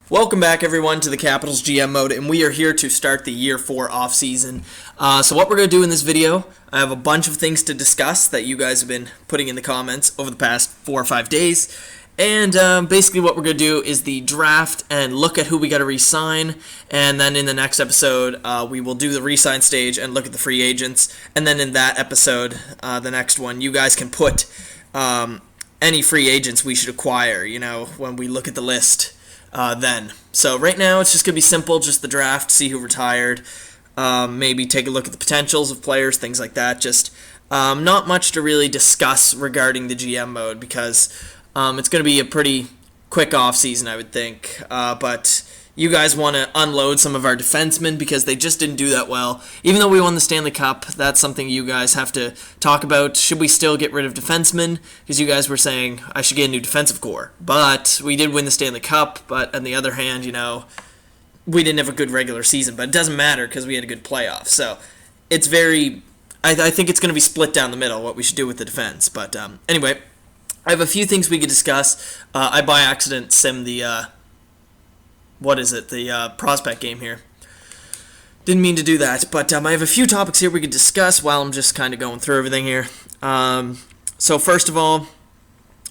Welcome back, everyone, to the Capitals GM mode, and we are here to start the Year 4 offseason. So what we're going to do in this video, I have a bunch of things to discuss that you guys have been putting in the comments over the past 4 or 5 days. And basically what we're going to do is the draft and look at who we got to re-sign. And then in the next episode, we will do the re-sign stage and look at the free agents. And then in that episode, the next one, you guys can put any free agents we should acquire, when we look at the list. Then. So right now it's just going to be simple, just the draft, see who retired, maybe take a look at the potentials of players, things like that. Just not much to really discuss regarding the GM mode because it's going to be a pretty quick off season, I would think. But you guys want to unload some of our defensemen because they just didn't do that well. Even though we won the Stanley Cup, that's something you guys have to talk about. Should we still get rid of defensemen? Because you guys were saying I should get a new defensive core. But we did win the Stanley Cup, but on the other hand, we didn't have a good regular season. But it doesn't matter because we had a good playoff. So it's I think it's going to be split down the middle, what we should do with the defense. But anyway, I have a few things we could discuss. I by accident simmed the... the prospect game here. Didn't mean to do that, but I have a few topics here we could discuss while I'm just kind of going through everything here. So first of all,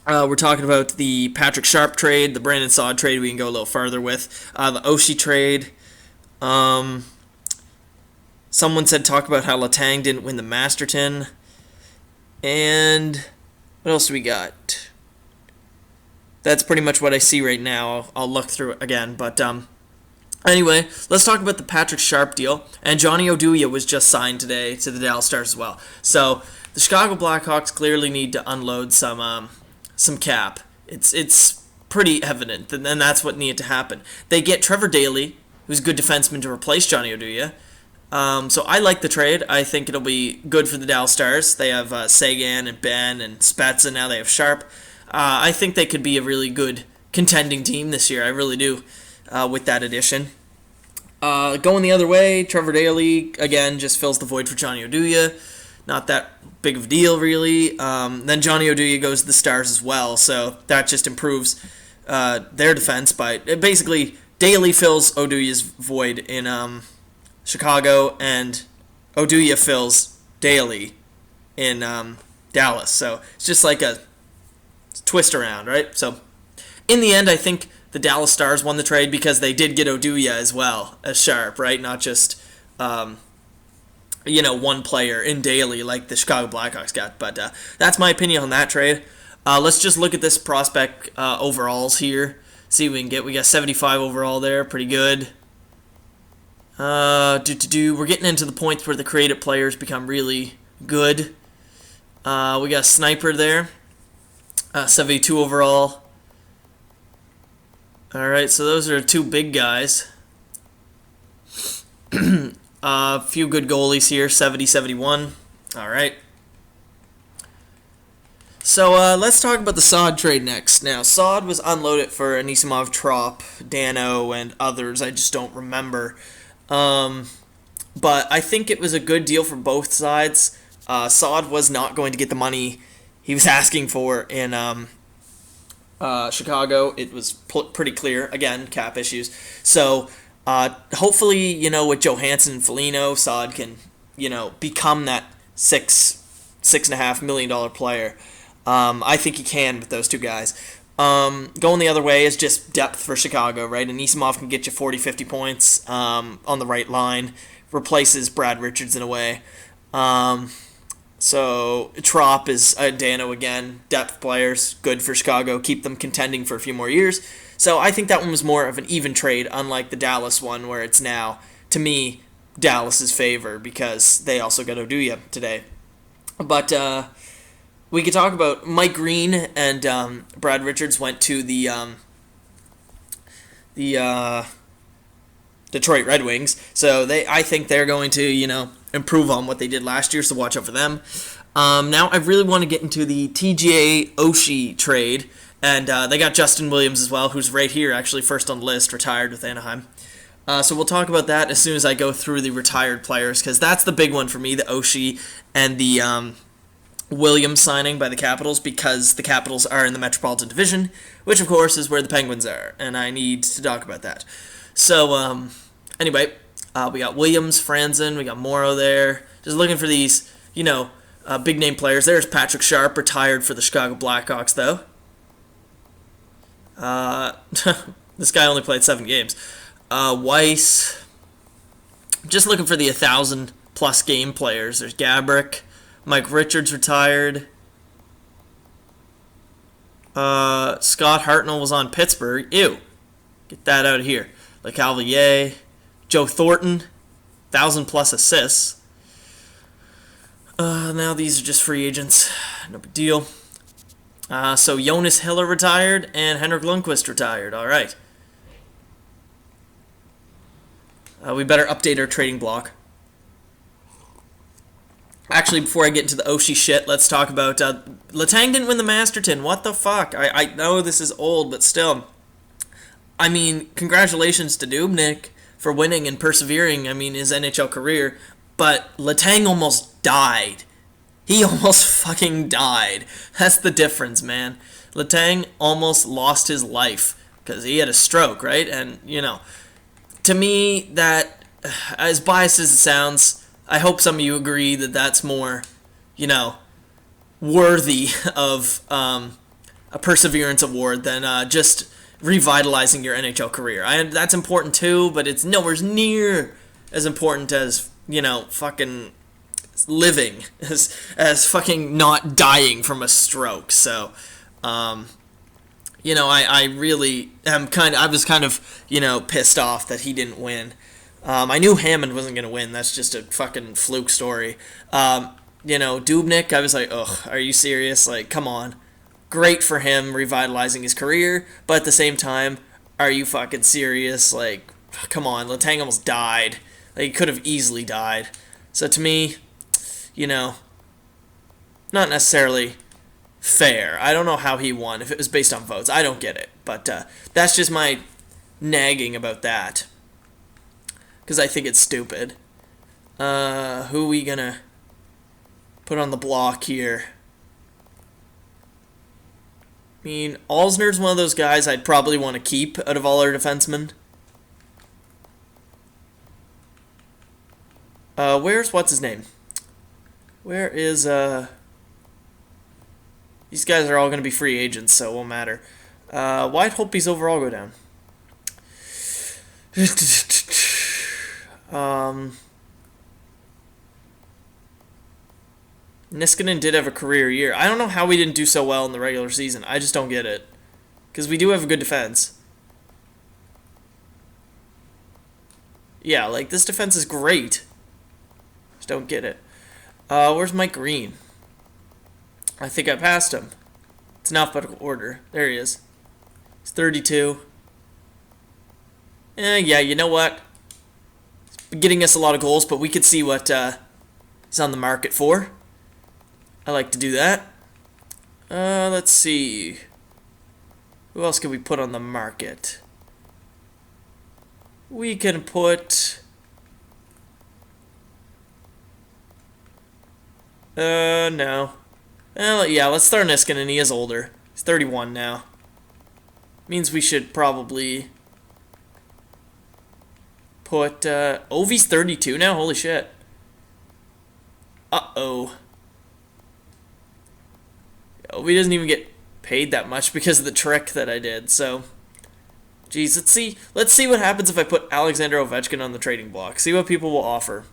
we're talking about the Patrick Sharp trade, the Brandon Saad trade we can go a little further with, the Oshie trade. Someone said talk about how Letang didn't win the Masterton. And what else do we got? That's pretty much what I see right now. I'll look through it again. But anyway, let's talk about the Patrick Sharp deal. And Johnny Oduya was just signed today to the Dallas Stars as well. So the Chicago Blackhawks clearly need to unload some cap. It's pretty evident, and that's what needed to happen. They get Trevor Daley, who's a good defenseman, to replace Johnny Oduya. So I like the trade. I think it'll be good for the Dallas Stars. They have Sagan and Ben and Spezza. Now they have Sharp. I think they could be a really good contending team this year. I really do with that addition. Going the other way, Trevor Daley, again, just fills the void for Johnny Oduya. Not that big of a deal, really. Then Johnny Oduya goes to the Stars as well, so that just improves their defense. Basically, Daley fills Oduya's void in Chicago, and Oduya fills Daley in Dallas. So it's just like a twist around, right? So in the end, I think the Dallas Stars won the trade because they did get Oduya as well as Sharp, right? Not just one player in Daley like the Chicago Blackhawks got. But that's my opinion on that trade. Let's just look at this prospect overalls here. See what we can get. We got 75 overall there, pretty good. We're getting into the points where the creative players become really good. We got a sniper there. 72 overall. Alright, so those are two big guys. A few good goalies here, 70, 71. Alright. So let's talk about the Saad trade next. Now, Saad was unloaded for Anisimov, Trop, Dano, and others. I just don't remember. But I think it was a good deal for both sides. Saad was not going to get the money he was asking for in Chicago. It was pretty clear. Again, cap issues. So hopefully, with Johansson and Foligno, Saad can, become that $6.5 million player. I think he can with those two guys. Going the other way is just depth for Chicago, right? Anisimov can get you 40, 50 points on the right line. Replaces Brad Richards in a way. So Trop is Dano again, depth players, good for Chicago, keep them contending for a few more years. So I think that one was more of an even trade, unlike the Dallas one, where it's now, to me, Dallas's favor because they also got Oduya today. But we could talk about Mike Green and Brad Richards went to the Detroit Red Wings, so I think they're going to improve on what they did last year, so watch out for them. Now I really want to get into the TGA Oshie trade, and they got Justin Williams as well, who's right here, actually first on the list, retired with Anaheim. So we'll talk about that as soon as I go through the retired players, because that's the big one for me, the Oshie and the Williams signing by the Capitals because the Capitals are in the Metropolitan Division, which of course is where the Penguins are, and I need to talk about that. So, anyway, we got Williams, Franzen, we got Morrow there. Just looking for these, big name players. There's Patrick Sharp, retired for the Chicago Blackhawks, though. This guy only played 7 games. Weiss. Just looking for the 1,000-plus game players. There's Gabrick. Mike Richards retired. Scott Hartnell was on Pittsburgh. Ew. Get that out of here. LeCavalier. Joe Thornton. 1,000-plus assists. Now these are just free agents. No big deal. So Jonas Hiller retired and Henrik Lundqvist retired. All right. We better update our trading block. Actually, before I get into the Oshie shit, let's talk about Letang didn't win the Masterton. What the fuck? I know this is old, but still. I mean, congratulations to Dubnyk for winning and persevering, his NHL career. But Letang almost died. He almost fucking died. That's the difference, man. Letang almost lost his life because he had a stroke, right? And, to me, that, as biased as it sounds, I hope some of you agree that that's more, worthy of a perseverance award than just revitalizing your NHL career. That's important too, but it's nowhere near as important as, fucking living, as fucking not dying from a stroke. So, I really am I was kind of, pissed off that he didn't win. I knew Hammond wasn't going to win. That's just a fucking fluke story. Dubnyk, I was like, ugh, are you serious? Like, come on. Great for him revitalizing his career, but at the same time, are you fucking serious? Like, come on, Letang almost died. Like, he could have easily died. So to me, not necessarily fair. I don't know how he won, if it was based on votes. I don't get it. But that's just my nagging about that. Because I think it's stupid. Who are we going to put on the block here? Alsner's one of those guys I'd probably want to keep out of all our defensemen. What's his name? Where is, these guys are all going to be free agents, so it won't matter. Why'd Holtby's overall go down? Niskanen did have a career year. I don't know how we didn't do so well in the regular season. I just don't get it. Because we do have a good defense. Yeah, this defense is great. Just don't get it. Where's Mike Green? I think I passed him. It's in alphabetical order. There he is. He's 32. Yeah, you know what? He's getting us a lot of goals, but we could see what he's on the market for. I like to do that. Let's see. Who else can we put on the market? We can put... no. Yeah, let's start Niskanen. He is older. He's 31 now. Means we should probably put... Ovi's 32 now? Holy shit. Uh-oh. Ovi doesn't even get paid that much because of the trick that I did, so... Geez, let's see what happens if I put Alexander Ovechkin on the trading block. See what people will offer.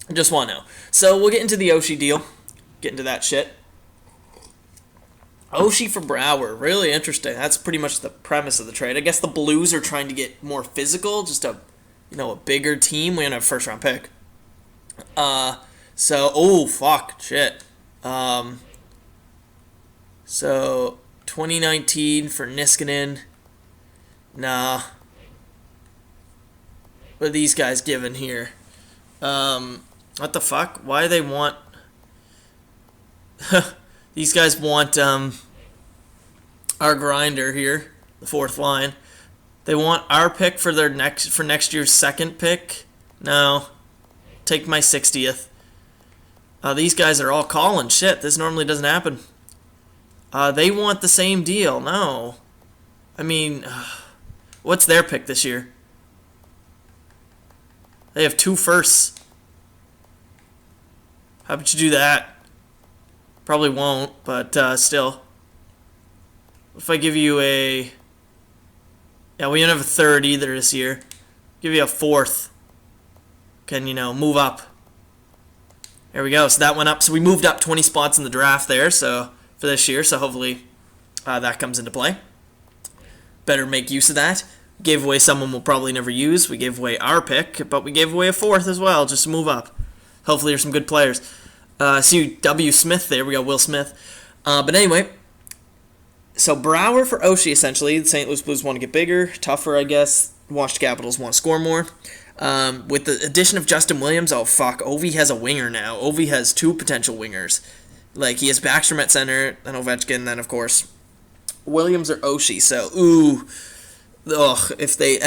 I just want to know. So we'll get into the Oshie deal. Get into that shit. Oshie for Brouwer. Really interesting. That's pretty much the premise of the trade. I guess the Blues are trying to get more physical. Just a bigger team. We don't have a first round pick. Oh, fuck. Shit. So, 2019 for Niskanen. Nah. What are these guys giving here? What the fuck? Why do they want... These guys want our grinder here, the fourth line. They want our pick for next year's second pick. No. Take my 60th. These guys are all calling. Shit, this normally doesn't happen. They want the same deal. No. I mean, what's their pick this year? They have 2 firsts. How about you do that? Probably won't, but still. What if I give you a... Yeah, we don't have a 3rd either this year. Give you a 4th. Can, move up. There we go. So that went up. So we moved up 20 spots in the draft there, so for this year. So hopefully that comes into play. Better make use of that. Gave away someone we'll probably never use. We gave away our pick, but we gave away a 4th as well, just to move up. Hopefully there's some good players. See W. Smith there. We got Will Smith. But anyway, so Brouwer for Oshie, essentially. The St. Louis Blues want to get bigger, tougher, I guess. Washington Capitals want to score more. With the addition of Justin Williams, oh fuck, Ovi has a winger now. Ovi has 2 potential wingers. Like, he has Backstrom at center, and Ovechkin, then, of course, Williams or Oshie. So, ooh. Ugh, if they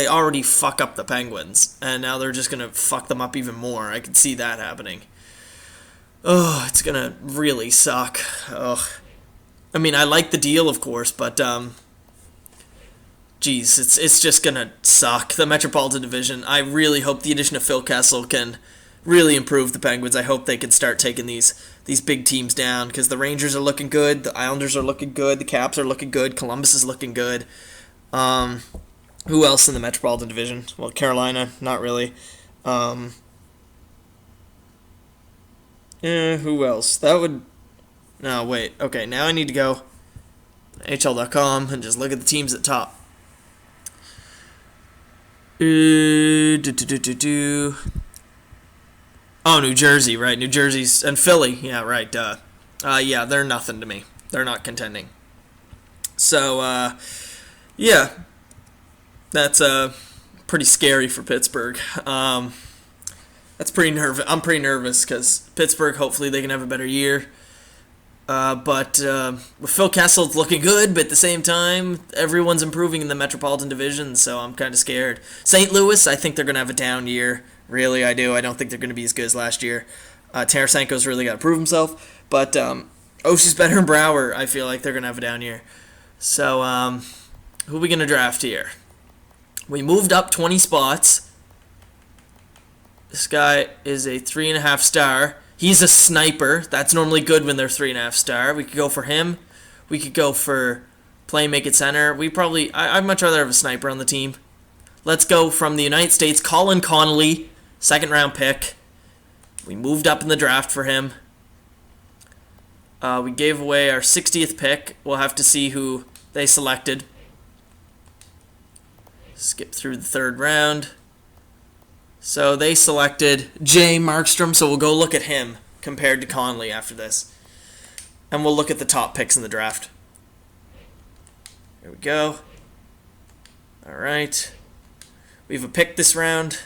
already fuck up the Penguins, and now they're just going to fuck them up even more. I can see that happening. Oh, it's going to really suck. Ugh. I mean, I like the deal, of course, but, geez, it's just going to suck. The Metropolitan Division, I really hope the addition of Phil Kessel can really improve the Penguins. I hope they can start taking these big teams down, because the Rangers are looking good, the Islanders are looking good, the Caps are looking good, Columbus is looking good. Who else in the Metropolitan Division? Well, Carolina, not really. Who else? That would... No, wait. Okay, now I need to go to NHL.com and just look at the teams at the top. Oh, New Jersey, right. New Jersey's... And Philly. Yeah, right. Yeah, they're nothing to me. They're not contending. So, yeah, that's pretty scary for Pittsburgh. That's pretty I'm pretty nervous because Pittsburgh, hopefully they can have a better year. But with Phil Kessel, it's looking good, but at the same time, everyone's improving in the Metropolitan Division, so I'm kind of scared. St. Louis, I think they're going to have a down year. Really, I do. I don't think they're going to be as good as last year. Tarasenko's really got to prove himself, but Oshie's better than Brouwer. I feel like they're going to have a down year. So, who are we going to draft here? We moved up 20 spots. This guy is a 3.5 star. He's a sniper. That's normally good when they're 3.5 star. We could go for him. We could go for play make it center. I'd much rather have a sniper on the team. Let's go from the United States. Colin Connolly, 2nd round pick. We moved up in the draft for him. We gave away our 60th pick. We'll have to see who they selected. Skip through the 3rd round. So they selected Jay Markstrom, so we'll go look at him compared to Conley after this. And we'll look at the top picks in the draft. Here we go. All right. We have a pick this round.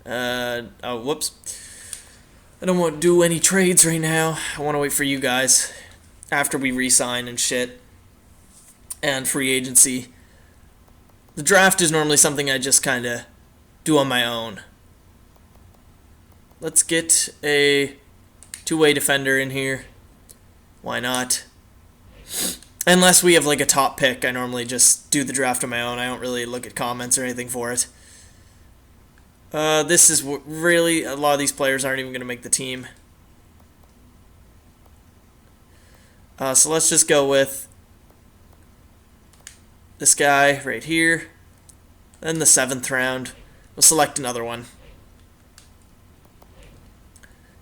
Whoops. I don't want to do any trades right now. I want to wait for you guys after we re-sign and shit. And free agency. The draft is normally something I just kind of do on my own. Let's get a 2-way defender in here. Why not? Unless we have like a top pick, I normally just do the draft on my own. I don't really look at comments or anything for it. This is really... A lot of these players aren't even going to make the team. So let's just go with this guy right here. Then the 7th round. We'll select another one.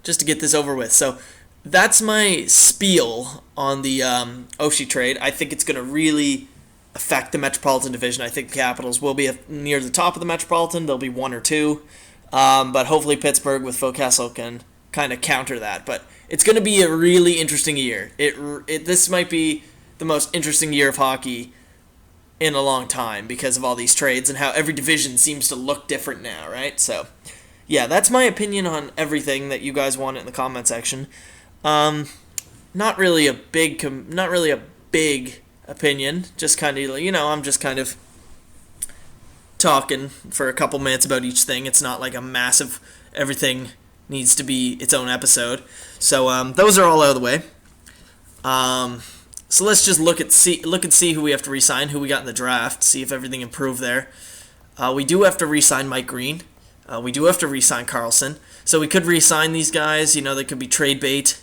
Just to get this over with. So that's my spiel on the Oshie trade. I think it's going to really affect the Metropolitan Division. I think the Capitals will be near the top of the Metropolitan. There'll be 1 or 2. But hopefully Pittsburgh with Phil Kessel can kind of counter that. But it's going to be a really interesting year. This might be the most interesting year of hockey in a long time because of all these trades and how every division seems to look different now, right? So, yeah, that's my opinion on everything that you guys want in the comment section. Not really a big opinion. Just kind of, I'm just kind of talking for a couple minutes about each thing. It's not like a massive everything needs to be its own episode. So those are all out of the way. So let's just look and see who we have to re-sign, who we got in the draft, see if everything improved there. We do have to re-sign Mike Green. We do have to re-sign Carlson. So we could re-sign these guys. They could be trade bait.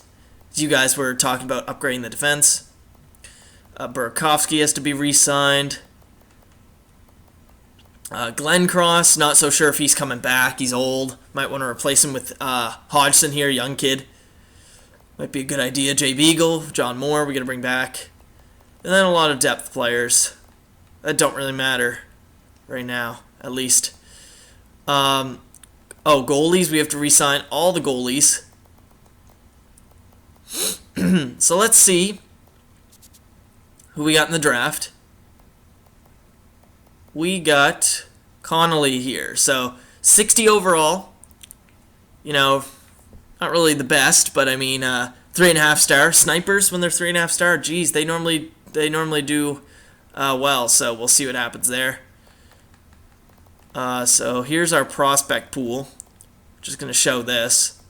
You guys were talking about upgrading the defense. Burakovsky has to be re-signed. Glenn Cross, not so sure if he's coming back. He's old. Might want to replace him with Hodgson here, young kid. Might be a good idea. Jay Beagle, John Moore, we got to bring back. And then a lot of depth players that don't really matter right now, at least. Goalies, we have to re-sign all the goalies. So let's see who we got in the draft. We got Connolly here. So 60 overall. Not really the best, but 3.5 star. Snipers, when they're 3.5 star, geez, they normally do well. So we'll see what happens there. So here's our prospect pool. Just gonna show this.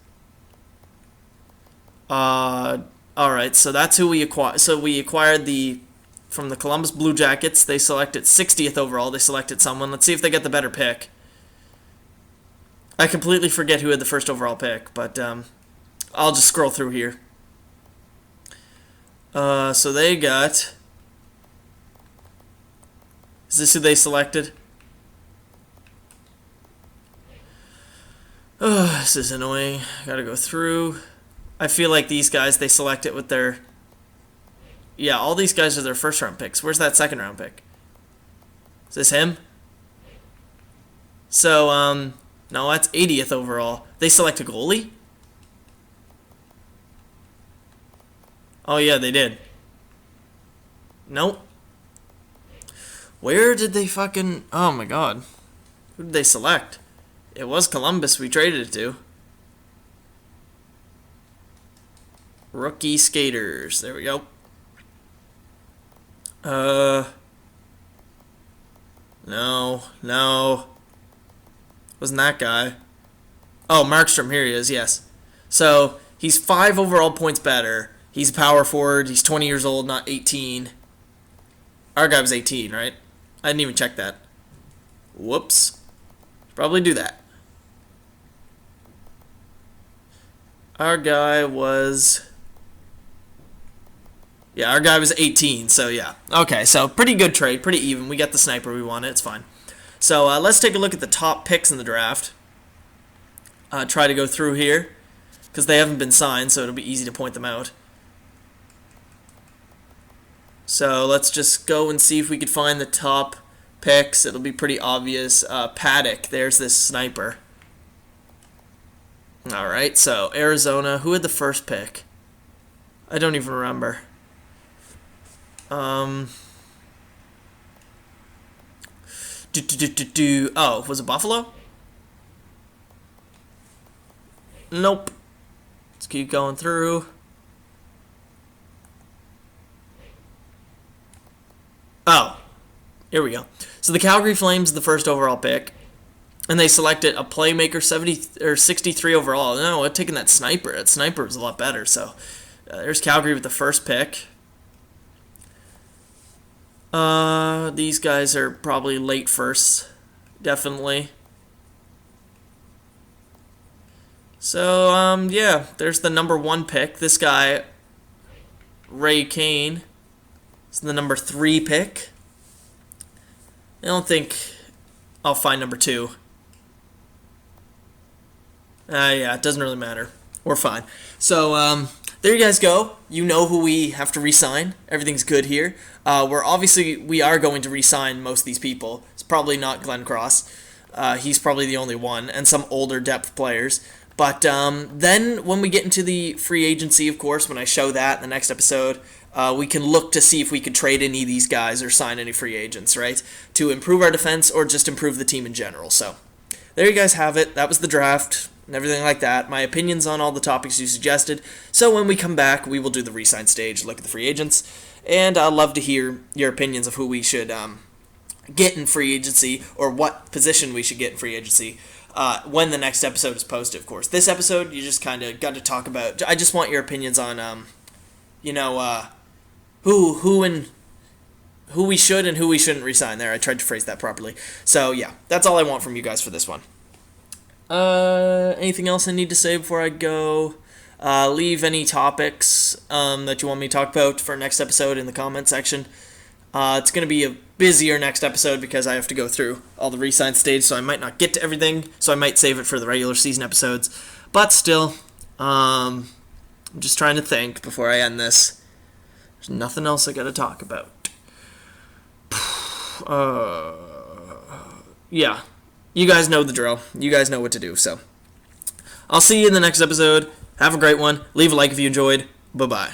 Alright, so that's who we acquired. So we acquired from the Columbus Blue Jackets. They selected 60th overall. They selected someone. Let's see if they get the better pick. I completely forget who had the first overall pick, but I'll just scroll through here. So they got... Is this who they selected? Oh, this is annoying. Gotta go through. I feel like these guys, they select it with their... Yeah, all these guys are their first round picks. Where's that second round pick? Is this him? So, no, that's 80th overall. They select a goalie? Oh, yeah, they did. Nope. Where did they fucking... Oh, my God. Who did they select? It was Columbus we traded it to. Rookie skaters. There we go. No. Wasn't that guy. Oh, Markstrom. Here he is, yes. So, he's 5 overall points better. He's a power forward. He's 20 years old, not 18. Our guy was 18, right? I didn't even check that. Whoops. Probably do that. Our guy was... Yeah, our guy was 18, so yeah. Okay, so pretty good trade, pretty even. We got the sniper we wanted, it's fine. So let's take a look at the top picks in the draft. Try to go through here, because they haven't been signed, so it'll be easy to point them out. So let's just go and see if we could find the top picks. It'll be pretty obvious. Paddock, there's this sniper. Alright, so Arizona. Who had the first pick? I don't even remember. Oh, was it Buffalo? Nope. Let's keep going through. Oh, here we go. So the Calgary Flames, the first overall pick, and they selected a playmaker 70 or 63 overall. No, I'm taking that sniper. That sniper was a lot better. So there's Calgary with the first pick. These guys are probably late firsts, definitely. So yeah, there's the number 1 pick. This guy, Ray Kane, is the number 3 pick. I don't think I'll find number 2. Yeah, it doesn't really matter. We're fine. So, there you guys go. You know who we have to re-sign. Everything's good here. We are going to re-sign most of these people. It's probably not Glenn Cross. He's probably the only one, and some older depth players. But then when we get into the free agency, of course, when I show that in the next episode, we can look to see if we could trade any of these guys or sign any free agents, right? To improve our defense or just improve the team in general. So, there you guys have it. That was the draft and everything like that. My opinions on all the topics you suggested. So when we come back, we will do the re-sign stage, look at the free agents, and I'd love to hear your opinions of who we should get in free agency, or what position we should get in free agency, when the next episode is posted, of course. This episode, you just kind of got to talk about. I just want your opinions on, who we should and who we shouldn't resign. There, I tried to phrase that properly. So yeah, that's all I want from you guys for this one. Anything else I need to say before I go? Leave any topics that you want me to talk about for next episode in the comment section. It's going to be a busier next episode because I have to go through all the re-sign stage, so I might not get to everything, so I might save it for the regular season episodes. But still, I'm just trying to think before I end this. There's nothing else I got to talk about. Yeah. You guys know the drill. You guys know what to do, so I'll see you in the next episode. Have a great one. Leave a like if you enjoyed. Bye-bye.